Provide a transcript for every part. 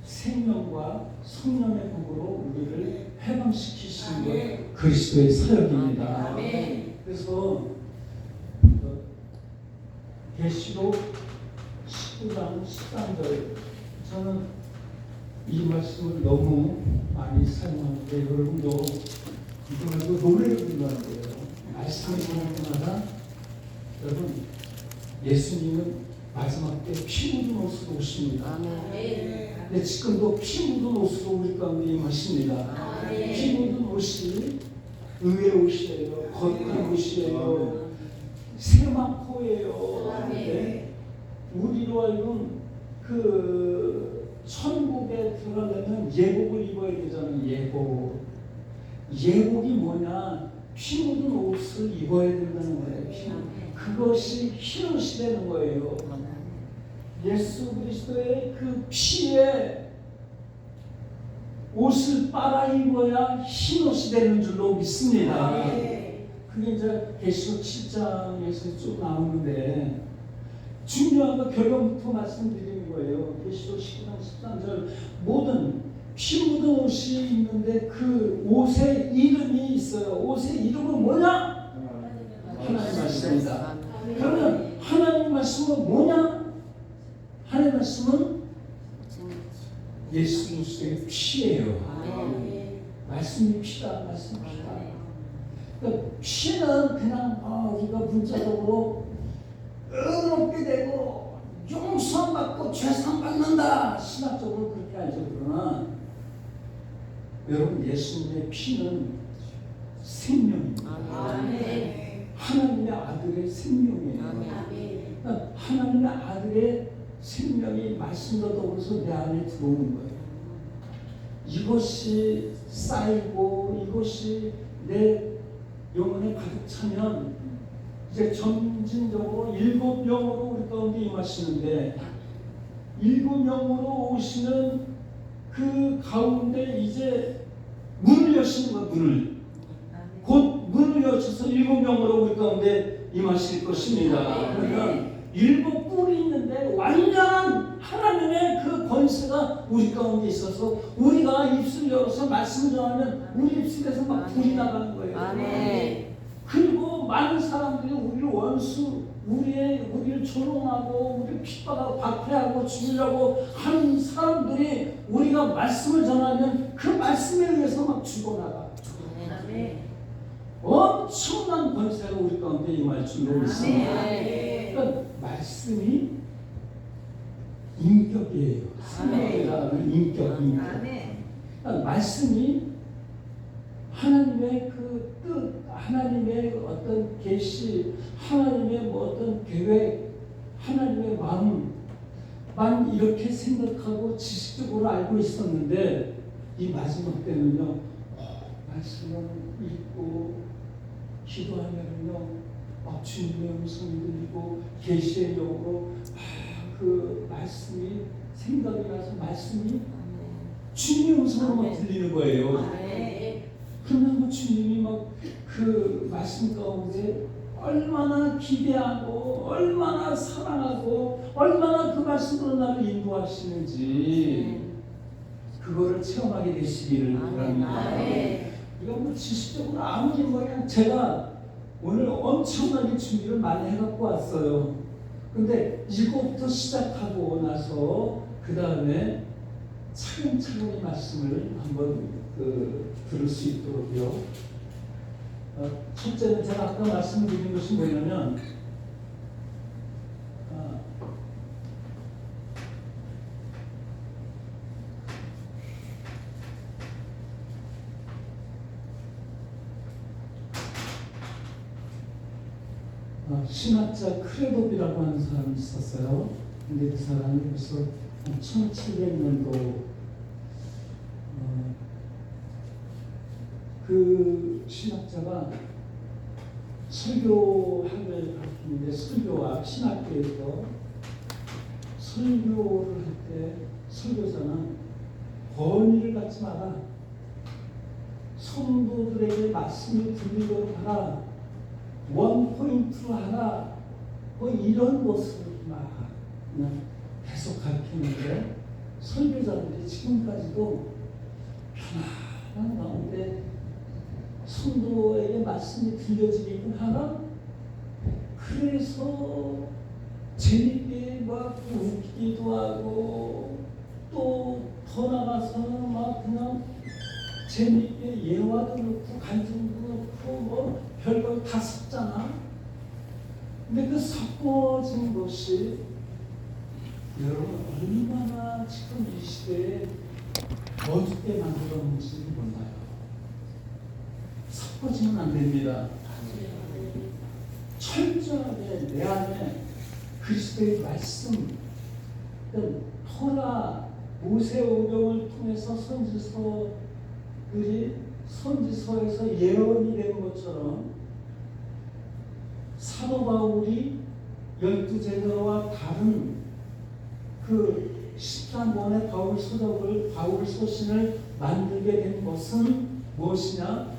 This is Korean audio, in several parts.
생명과 성령의 복으로 우리를 해방시키시는 것 그리스도의 사역입니다. 그래서 계시록 19장 13절 저는 이 말씀을 너무 많이 사용하는데 여러분도 이거 말고 노래를 부르는 거예요. 말씀을 전할 때마다 여러분 예수님은 마지막 때 피 묻은 옷으로 오십니다. 근데 지금도 피 묻은 옷으로 우리 가운데 임하십니다. 피 묻은 옷이 의의 옷이에요. 거룩한 옷이에요. 세마포예요. 네? 우리로 하여금 그 천국에 들어가려면 예복을 입어야 되잖아요. 예복이 뭐냐? 피 묻은 옷을 입어야 된다는 거예요. 그것이 흰옷이 되는 거예요. 예수 그리스도의 그 피에 옷을 빨아 입어야 흰옷이 되는 줄로 믿습니다. 그게 이제 계시록 7장에서 쭉 나오는데 중요한 거 결론부터 말씀드리는 거예요. 계시록 19장 13절 모든 피 묻은 옷이 있는데 그 옷의 이름이 있어요. 옷의 이름은 뭐냐? 하나님 말씀입니다. 그러면 하나님 말씀은 뭐냐? 하나님 말씀은 예수 그리스도의 피예요. 말씀이 피다. 말씀이 피다. 그러니까 피는 그냥 우리가 문자적으로 의롭게 되고 용서함 받고 죄상 받는다. 신학적으로 그렇게 알죠. 그러나 여러분 예수님의 피는 생명입니다. 하나님의 아들의 생명이에요. 그러니까 하나님의 아들의 생명이 말씀과 더불어서 내 안에 들어오는 거예요. 이것이 쌓이고 이것이 내 영혼에 가득 차면 이제 점진적으로 7영으로 우리 가운데 임하시는데 7영으로 오시는 그 가운데 이제 문을 여시는 거예요. 곧 문을 여셔서 7명으로 우리 가운데 임하실 것입니다. 그러면 7뿔이 있는데 완전한 하나님의 그 권세가 우리 가운데 있어서 우리가 입술을 열어서 말씀을 전하면 우리 입술에서 막 불이 나가는 거예요. 그리고 많은 사람들이 우리를 원수, 우리를 조롱하고 우리를 핍박하고 박해하고 죽이려고 하는 사람들이 우리가 말씀을 전하면 그 말씀에 의해서 막 죽어나가. 엄청난 권세가 우리 가운데 임할 줄로 믿습니다. 그러니까 말씀이 인격이에요. 생명이라는 인격. 그러니까 말씀이 하나님의 그 뜻, 하나님의 어떤 계시, 하나님의 뭐 어떤 계획, 하나님의 마음만 이렇게 생각하고 지식적으로 알고 있었는데 이 마지막 때는요, 말씀을 읽고 기도하면요, 주님의 음성이 들리고 계시의 영으로 그 말씀이 생각이 나서 말씀이 주님의 음성으로만 들리는 거예요. 그러면 주님이 막 그 말씀 가운데 얼마나 기대하고 얼마나 사랑하고 얼마나 그 말씀으로 나를 인도하시는지 그거를 체험하게 되시기를 바랍니다. 이건 뭐 지식적으로 아무리 그냥 제가 오늘 엄청나게 준비를 많이 해갖고 왔어요. 근데 이거부터 시작하고 나서 그 다음에 차근차근히 말씀을 한번 들을 수 있도록요. 첫째는 제가 아까 말씀드린 것이 뭐냐면 신학자 크레도비라고 하는 사람이 있었어요. 근데 그 사람이 벌써 1700년도 그 신학자가 설교학을 가르치는데 설교학 신학교에서 설교를 할 때 설교자는 권위를 갖지 마라. 성도들에게 말씀이 들리도록 하라. 원 포인트로 하라. 뭐 이런 것을 막 그냥 계속 가르치는데 설교자들이 지금까지도 편안한 가운데 성도에게 말씀이 들려지기는 하나, 그래서 재밌게 막 웃기도 하고 또 더 나가서 막 그냥 재밌게 예화도 넣고 간증도 넣고 뭐 별걸 다 섞잖아. 근데 그 섞어진 것이 여러분 얼마나 지금 이 시대에 어둡게 만들었는지 몰라요. 섞어지면 안 됩니다. 철저하게 내 안에 그리스도의 말씀, 토라, 모세오경을 통해서 선지서에서 예언이 된 것처럼 사도 바울이 12제자와 다른 그 13권의 바울 서신을 만들게 된 것은 무엇이냐?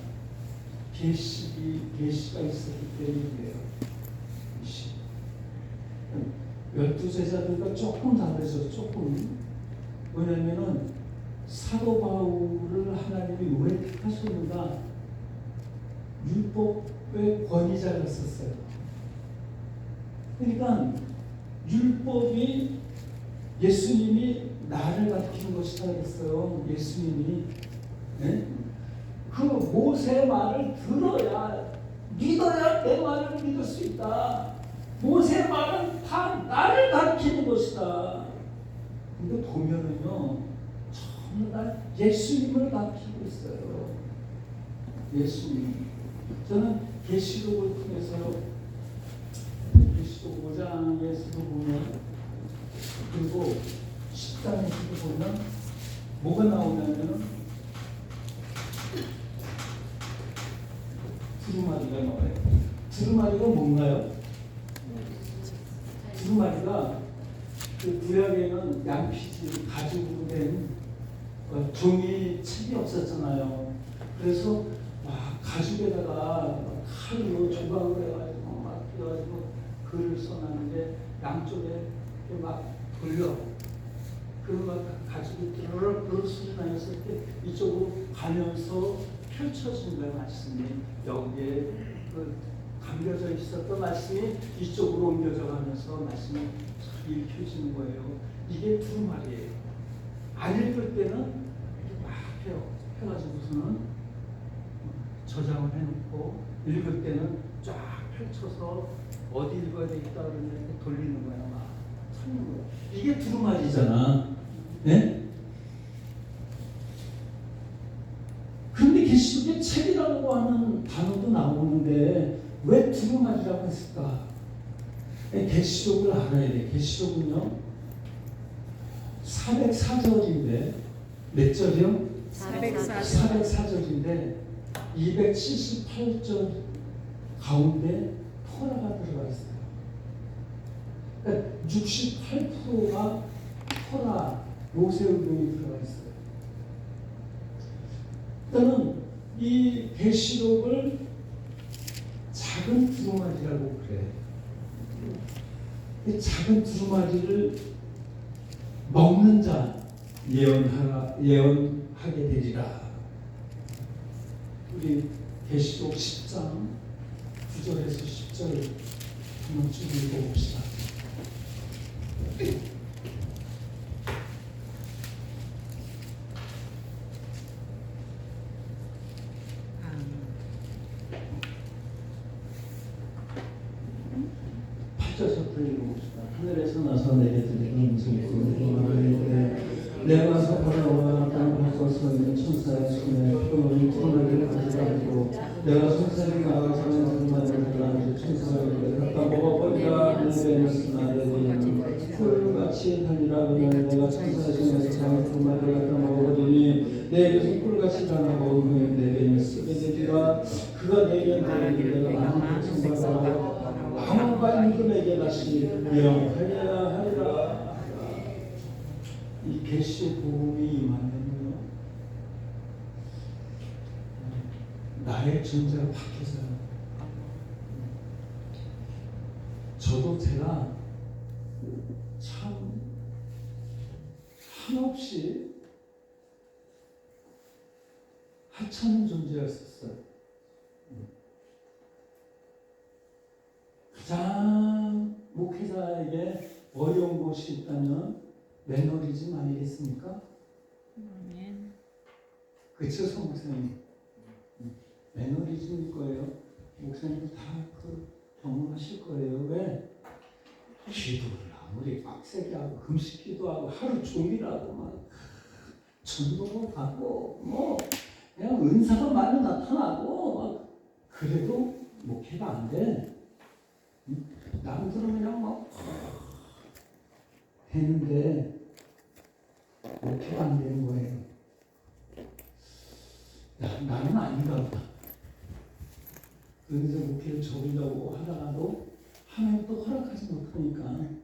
계시가 있었기 때문이에요. 12제자들과 조금 다르죠. 조금. 왜냐하면 사도 바울을 하나님이 왜 택하셨는가? 율법의 권위자였었어요. 그러니까 율법이 예수님이 나를 가르치는 것이다 그랬어요. 예수님이. 네? 그 모세의 말을 들어야, 믿어야 내 말을 믿을 수 있다. 모세의 말은 다 나를 가르치는 것이다. 근데 보면은요, 전부 다 예수님을 가르치고 있어요. 예수님. 저는 계시록을 통해서 계시록 5장에서도 보면, 그리고 10장에서도 보면 뭐가 나오냐면 두루마리가 나와요. 두루마리가 뭔가요? 두루마리가 그 구약에는 양피지 가죽으로 된 종이 책이 없었잖아요. 그래서 가죽에다가 칼로 조각을 해가지고 막 띄어가지고 글을 써놨는데 양쪽에 막 돌려. 그 가죽이 드르륵 소리 나였을 때 이쪽으로 가면서 펼쳐진 거예요. 말씀이 여기에 그 감겨져 있었던 말씀이 이쪽으로 옮겨져 가면서 말씀이 읽혀지는 거예요. 이게 두루마리예요. 안 읽을 때는 막 해가지고서는 저장을 해놓고, 읽을 때는 쫙 펼쳐서 어디 읽어야 되겠다 그러는데 돌리는 거야. 막 찾는 거야. 이게 두루마리잖아. 네? 근데 계시록에 책이라고 하는 단어도 나오는데 왜 두루마리라고 했을까? 계시록을 알아야 돼. 계시록은요 404절인데 몇 절이요? 404절인데 278절 가운데 토라가 들어가 있어요. 그러니까 68%가 토라, 모세오경이 들어가 있어요. 일단은 이 계시록을 작은 두루마리라고 그래. 이 작은 두루마리를 먹는 자 예언하게 되리라. 우리 계시록 10장 9절에서 10절 한번 쭉 읽어봅시다. 하늘에서 나서 내게 들리는 음성이 내가 사파라와 땅을 걷어서 있는 천사의 손에 표를 토너를 가져가지고 내가 천사에게 나가서 천사를 들라는 천사에게 갖다 먹어버리라. 내 베냐스나 내 베냐는 꿀같이 달리라. 그러면 내가 천사의 손에서 강한 꿀마를 갖다 먹어버리니 내 입에서 꿀같이 달아 먹으면 내 베냐스 되리라. 그가 내게 말하기를 내가 많은 천사가 아무가 임금에게 다시 명하여야 하리라. 이 계시의 복음이 임하면요 나의 존재가 바뀌어져요. 저도 제가 참 한없이 하찮은 존재였었어요. 가장 목회자에게 어려운 것이 있다면 매너리즘 아니겠습니까? 그쵸, 성목사님? 매너리즘일 거예요. 목사님도 다 경험하실 거예요. 왜? 기도를 아무리 빡세게 하고 금식 기도하고 하루 종일하고 막 전도를 가고 뭐 그냥 은사가 많이 나타나고 막 그래도 목회가 안 돼. 남들은 그냥 막 되는데 목회가 안 되는 거예요. 나는 아닌가 보다. 그래서 목회를 접으려고 하다가도 하나님 또 허락하지 못하니까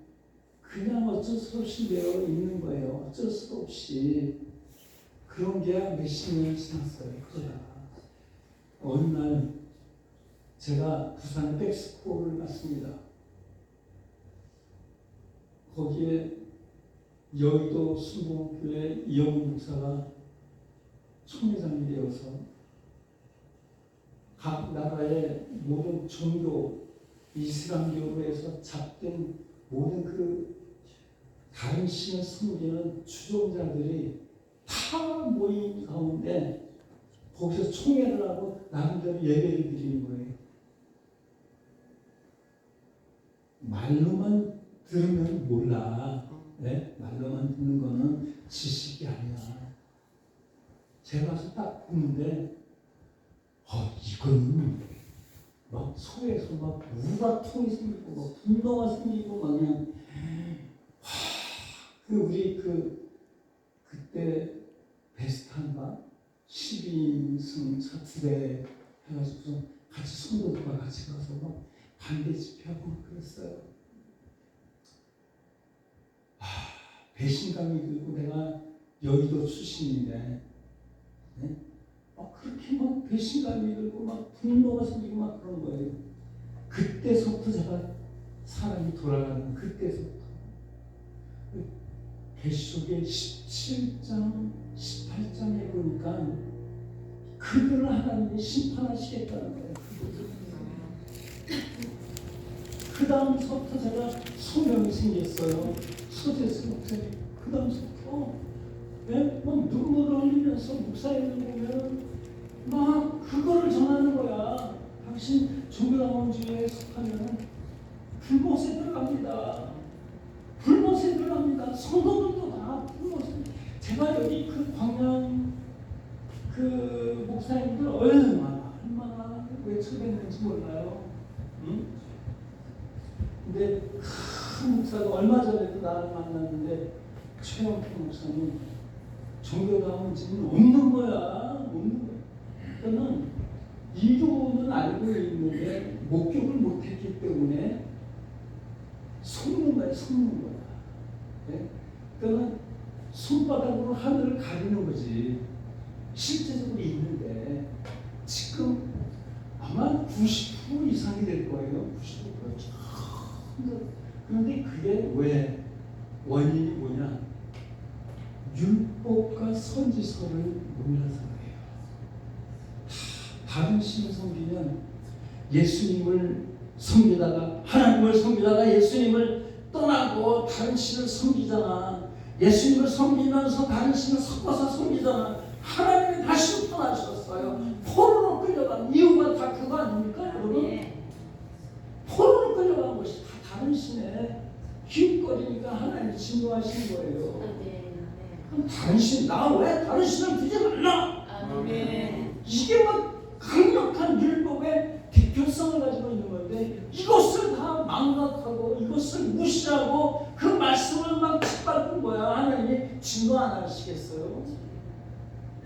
그냥 어쩔 수 없이 되어 있는 거예요. 어쩔 수 없이. 그런 게 몇십 년 지났어요. 그러다가 어느 날 제가 부산 백스코를 갔습니다. 거기에 여의도 순복음교회 이영훈 목사가 총회장이 되어서 각 나라의 모든 종교, 이슬람교로 해서 잡된 모든 그 다른 신을 섬기는 추종자들이 다 모인 가운데 거기서 총회를 하고 나름대로 예배를 드리는 거예요. 말로만 들으면 몰라. 네? 말로만 듣는 거는 지식이 아니야. 제가 가서 딱 보는데 이거는 막 소에서 막 우라통이 생기고 막 분노가 생기고 막 그냥 우리 그때 베스탄가 12인승 차트대 해가지고 같이 성도들과 같이 가서 막 반대 집회하고 막 그랬어요. 배신감이 들고 내가 여의도 출신인데 네? 그렇게 막 배신감이 들고 막 분노가 생기고 막 그런 거예요. 그때서부터 제가 사람이 돌아가는 그때서부터 계시록의 17장, 18장에 보니까 그들을 하나님이 심판하시겠다는 거예요. 그 다음서부터 제가 소명이 생겼어요. 서재수 목사님. 그 다음서부터 막 눈물을 흘리면서 목사님을 보면 막 그거를 전하는 거야. 당신 종교당원주의에 속하면 불못에 들어갑니다. 불못에 들어갑니다. 성도들도 다 불못에. 제가 여기 그 광양 그 목사님들 얼마나 외쳐댔는지 몰라요. 응? 근데 큰 목사가 얼마 전에도 나를 만났는데 최영필 목사님 종교당원주의는 없는 거야. 없는 거야. 그러니까는 이도는 알고 있는데 목격을 못했기 때문에 속는 거야. 속는 거야. 네? 그러니까 손바닥으로 하늘을 가리는 거지. 실제적으로 있는데 지금 아마 90% 이상이 될 거예요. 90%. 그런데 그게 왜 원인이 뭐냐? 율법과 선지서를 몰라서 그래요. 다른 신을 섬기면 예수님을 섬기다가 하나님을 섬기다가 예수님을 떠나고 다른 신을 섬기잖아. 예수님을 섬기면서 다른 신을 섞어서 섬기잖아. 하나님이 다시 떠나셨어요. 포로로 끌려간 이유가 다 그거 아닙니까, 여러분? 포로로 끌려간 것이 다 다른 신에 기웃거리니까 하나님이 진노하신 거예요. 그럼 다른 신, 나 왜 다른 신을 두지 말라? 이게 막 강력한 율법의 대표성을 가지고 있는 건데 이것을 다 망각하고 이것을 무시하고 그 말씀을 막 짓밟은 거야. 하나님이 진노 안 하시겠어요?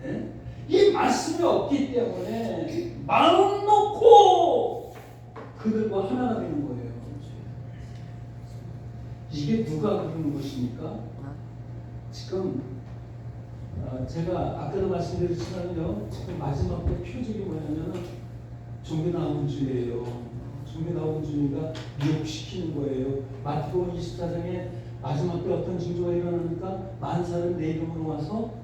네? 이 말씀이 없기 때문에 마음 놓고 그들과 하나가 되는 거예요. 이게 누가 그러는 것입니까? 지금 제가 아까도 말씀드렸지만요, 지금 마지막 때 표적이 뭐냐면 종교나온주의예요. 종교나온주의가 미혹시키는 거예요. 마태복음 24장에 마지막 때 어떤 징조가 일어나니까 만사를 내 이름으로 와서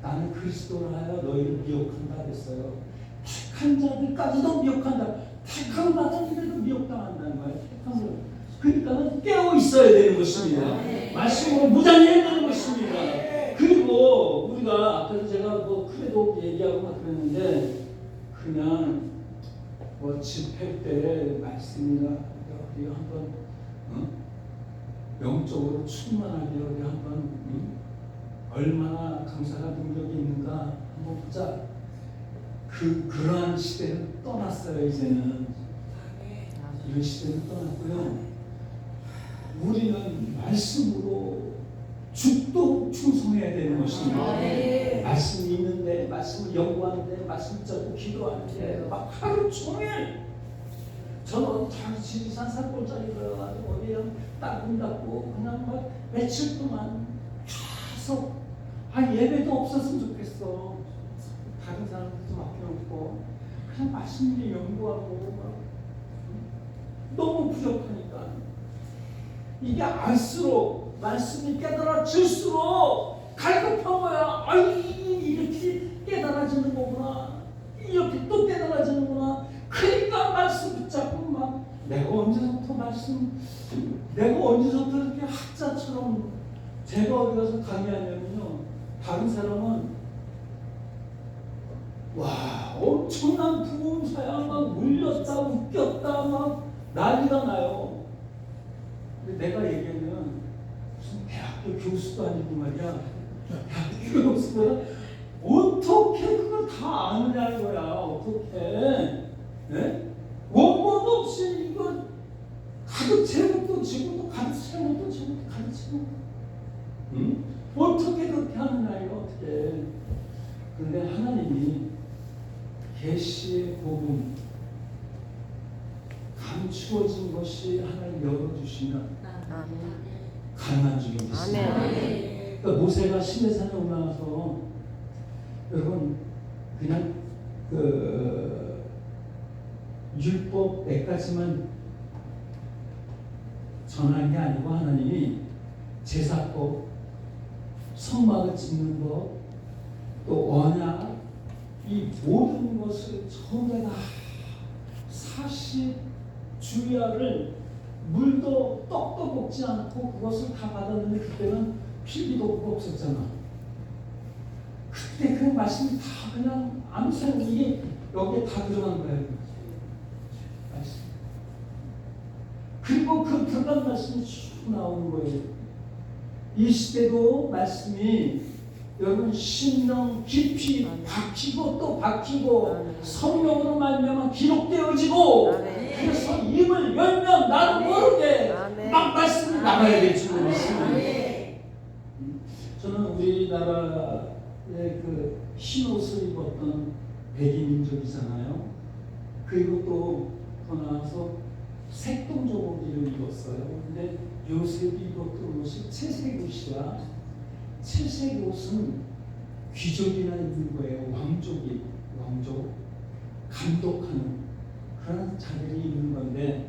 나는 그리스도를 하여 너희를 미혹한다 그랬어요. 택한 자들까지도 미혹한다. 택함 받은 이들도 미혹당한다는 거예요. 택함을. 그러니까 깨어 있어야 되는 것입니다. 말씀으로 무장해야 되는 것입니다. 그리고 우리가 아까도 제가 뭐 크레도 얘기하고 막 그랬는데 그냥 뭐 집회 때 말씀이나 우리 한번 영적으로 충만하게 우리 한번 얼마나 강사가 능력이 있는가 한번 보자. 그러한 시대는 떠났어요. 이제는 이런 시대는 떠났고요. 우리는 말씀으로 죽도록 충성해야 되는 것입니다. 말씀이 있는데 말씀을 연구하는데 말씀 잡고 기도하는데 막 하루 종일 저는 지리산 산골짜기 들어가지고 어디에 딱 닫고 그냥 막 며칠 동안 계속 예배도 없었으면 좋겠어. 다른 사람들도 맡겨놓고 그냥 말씀을 연구하고 막 너무 부족하니까 이게 알수록 말씀이 깨달아질수록 갈급한 거야. 이렇게 깨달아지는 거구나. 이렇게 또 깨달아지는구나. 그러니까 말씀 붙잡고 막 내가 언제부터 이렇게 학자처럼 제가 어디 가서 강의하냐면요. 다른 사람은 와 엄청난 부흥사야 막 울렸다 웃겼다 막 난리가 나요. 근데 내가 얘기하면 무슨 대학교 교수도 아니고 말이야. 대학교 교수가 어떻게 그걸 다 아느냐는 거야. 어떻게 네? 원고도 없이 이거 가르치는 것도 지고 또 가르치는 것도 지고 또 가르치는 거 어떻게 그렇게 하느냐 이거 어떻게. 그런데 하나님이 계시의 복음 감추어진 것이 하나님 열어주시면 가능한 줄로 믿습니다. 그러니까 모세가 시내산에 올라가서 여러분 그냥 율법 몇 가지만 전한 게 아니고 하나님이 제사법, 성막을 짓는 것, 또 언약 이 모든 것을 전부 다 40주야를 물도 떡도 먹지 않고 그것을 다 받았는데 그때는 필기도구가 없었잖아. 그때 그 말씀이 다 그냥 암살 이게 여기에 다 들어간 거예요. 말씀. 그리고 그 들어간 말씀이 쭉 나오는 거예요. 이 시대도 말씀이 여러분 심령 깊이 박히고 또 박히고 성령으로 말미암아 기록되어지고 그래서 입을 열면 나도 모르게 막 말씀이 나가야 될 줄 믿습니다. 저는 우리나라의 그 흰옷을 입었던 백인민족이잖아요. 그리고 또 더 나아서 색동저고기를 입었어요. 근데 요셉이 입었던 옷이 채색 옷이야. 채색 옷은 귀족이나 입는 거예요. 왕족 감독하는 그런 자들이 입는 건데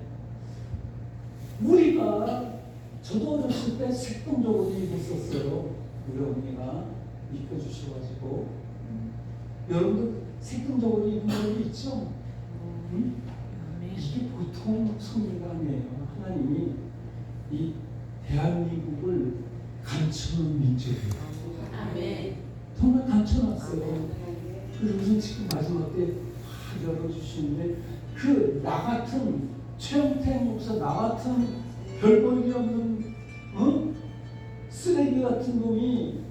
우리가 저도 어렸을 때 색동저고기 입었었어요. 우리 언니가 입혀주셔가지고 여러분도 색동저고기 입는 거 있죠? 이게 보통 성리가 아니에요. 하나님이 이 대한민국을 감추는 민족이에요. 정말 감춰놨어요. 그래서 무슨 지금 마지막 때 열어주시는데 그 나 같은 최영태 목사 나 같은 별 볼일 없는 쓰레기 같은 놈이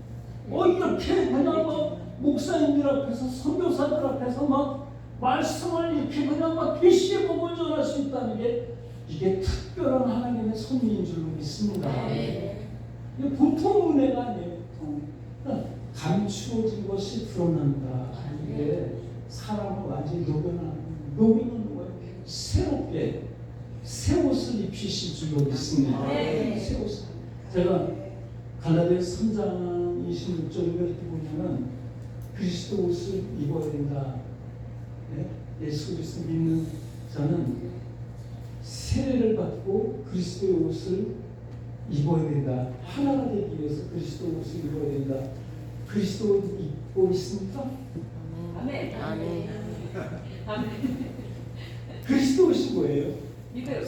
이렇게 그냥 막 목사님들 앞에서 선교사들 앞에서 막 말씀을 이렇게 그냥 막 계시의 복을 전할 수 있다는 게 이게 특별한 하나님의 섭리인 줄로 믿습니다. 이게 보통 은혜가 아니에요. 그러니까 감추어진 것이 드러난다. 이게 사람을 완전히 녹여놓는 거예요. 새롭게 새 옷을 입히실 줄로 믿습니다. 새 옷. 제가 갈라디아서 3장 26절을 이렇게 보면은 그리스도 옷을 입어야 된다. 예수 그리스도 믿는 자는 세례를 받고 그리스도의 옷을 입어야 된다. 하나가 되기 위해서 그리스도 옷을 입어야 된다. 그리스도 옷 입고 있습니까? 아멘. 아멘. 그리스도 옷이 뭐예요? 믿어요.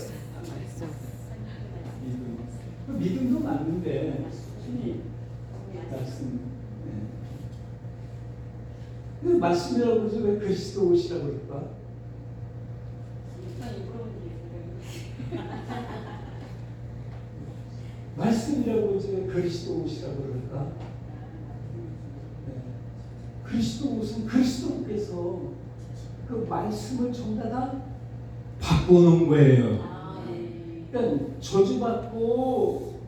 믿음. 믿음도 맞는데 이 말씀. 그 말씀이라고 해서 왜 그리스도 옷이라고 그럴까? 말씀이라고 해서 왜 그리스도 옷이라고 그럴까? 그리스도 옷은 그리스도께서 그 말씀을 전부 다 바꿔놓은 거예요. 그러니까 저주받고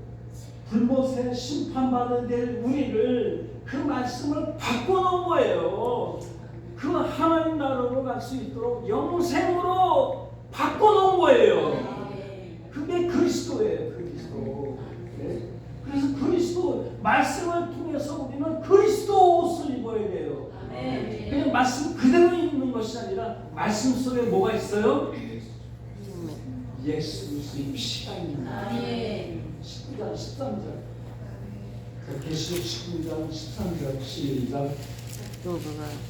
불못에 심판받아야 될 우리를 그 말씀을 바꿔놓은 거예요. 그 하나님 나라로 갈 수 있도록 영생으로 바꿔놓은 거예요. 그게 그리스도예요. 그리스도. 네? 그래서 그리스도 말씀을 통해서 우리는 그리스도 옷을 입어야 돼요. 그냥 말씀 그대로 입는 것이 아니라 말씀 속에 뭐가 있어요? 예수 그리스도의 피가 있는 거예요. 19장 13절. 계시록 19장 13절 시작. 또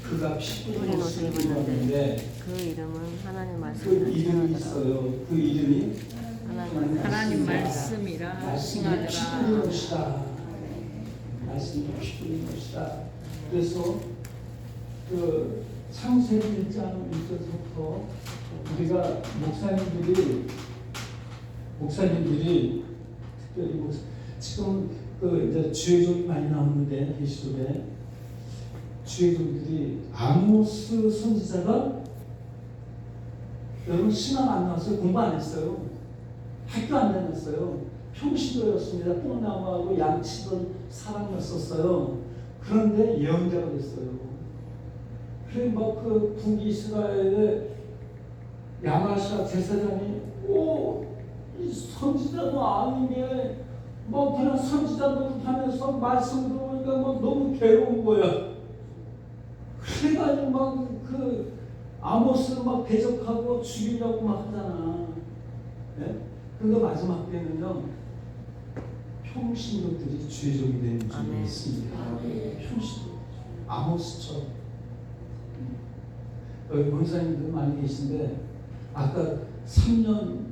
그가 피 뿌린 옷을 입었는데 그 이름은 하나님 그 말씀이라 이름이 칭하더라. 있어요. 그 이름이 하나님 말씀이라 말씀이 칭하더라. 피 뿌린 것이다. 말씀이 피 뿌린 것이다. 그래서 그 창세기 1장 1절부터 우리가 목사님들이 특별히 지금 그 이제 주의종이 많이 나오는데 계시록에 주의종들이 아모스 선지자가 여러분 신앙 안 나왔어요. 공부 안 했어요. 학교 안 다녔어요. 평신도였습니다. 뽕나무하고 양치던 사람이었었어요. 그런데 예언자가 됐어요. 그래 막 그 북이스라엘의 야마샤 제사장이 이 선지자도 아니게 뭐 그냥 선지자 노릇하면서 말씀 들어보니까 막 너무 괴로운 거야. 그래가지고 막 그 아모스를 막 대적하고 죽이려고 막 하잖아. 네? 근데 마지막 때는요 평신도들이 주의종이 되는 줄이 있습니다. 평신도 아모스처럼. 여기 권사님들 많이 계신데 아까 3년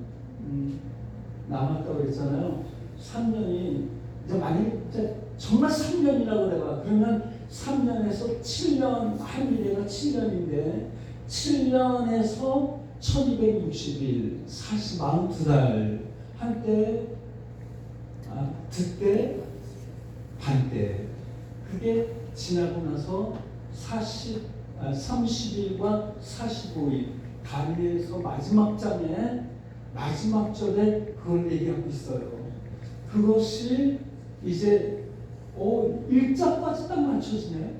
남았다고 그랬잖아요. 3년이 이제 만약에 정말 3년이라고 그래봐. 그러면 3년에서 7년 한 미래가 7년인데 7년에서 1260일 42달 한때 듣때 반때 그게 지나고 나서 30일과 45일 다니엘서 마지막 장에 마지막 절에 그걸 얘기하고 있어요. 그것이 이제 일자까지 딱 맞춰지네.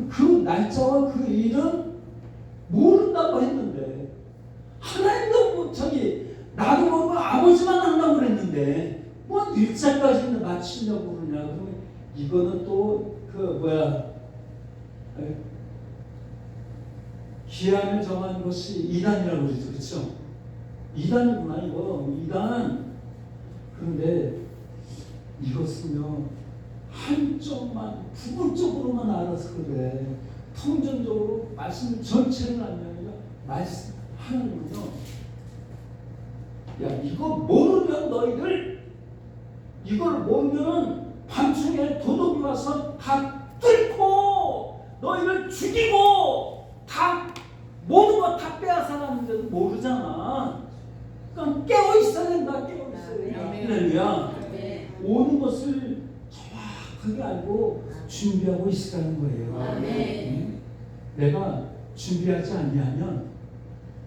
그 날짜와 그 일은 모른다고 했는데 하나님도 나도 모르고 아버지만 한다고 그랬는데 뭐 일자까지 맞추려고 그러냐. 그러면 이거는 또 기한을 정한 것이 이단이라고 그러죠. 그렇죠? 이단이구나 이거. 이단. 그런데 이것은요 한쪽만 부분적으로만 알아서 그래. 통전적으로 말씀 전체를 알면 말씀 하나님은요 야 이거 모르면 너희들 이걸 모르면은 밤중에 도둑이 와서 다 뚫고 너희를 죽이고 다 모든 거 다 빼앗아가는데도 모르잖아. 그러니까 깨어 있어야 된다. 깨어 있어야 된다. 할렐루야. 오는 것을 정확하게 알고 준비하고 있으라는 거예요. 내가 준비하지 않냐면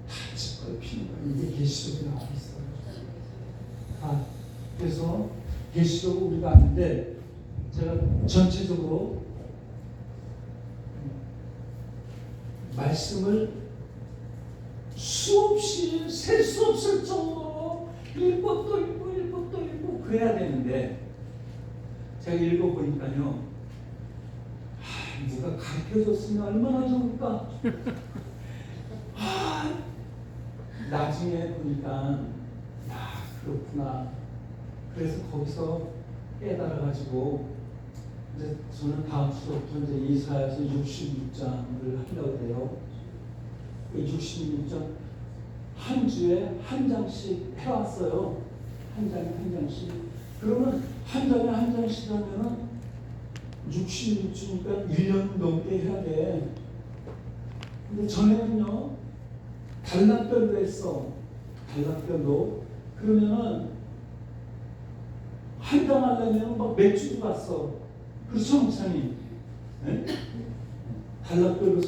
다칠 거예요. 피는 거예요. 이게 계시록에 나와 있어요. 그래서 계시록을 우리가 아는데 제가 전체적으로 말씀을 수없이 셀 수 없을 정도로 읽고 또 읽고 읽고 또 읽고 그래야 되는데 제가 읽어보니까요 누가 가르쳐줬으면 얼마나 좋을까. 나중에 보니까 그렇구나. 그래서 거기서 깨달아가지고 이제 저는 다음 주부터 이제 이사야서 66장을 하려고 해요. 그 66장 한 주에 한 장씩 해왔어요. 한 장에 한 장씩. 그러면 한 장에 한 장씩 하면은 66주니까 1년 넘게 해야 돼. 근데 전에는요, 단락별로 했어. 단락별로. 그러면은 한 장 하려면 막 몇 주도 갔어. 그렇죠, 목사님? 네? 단락별로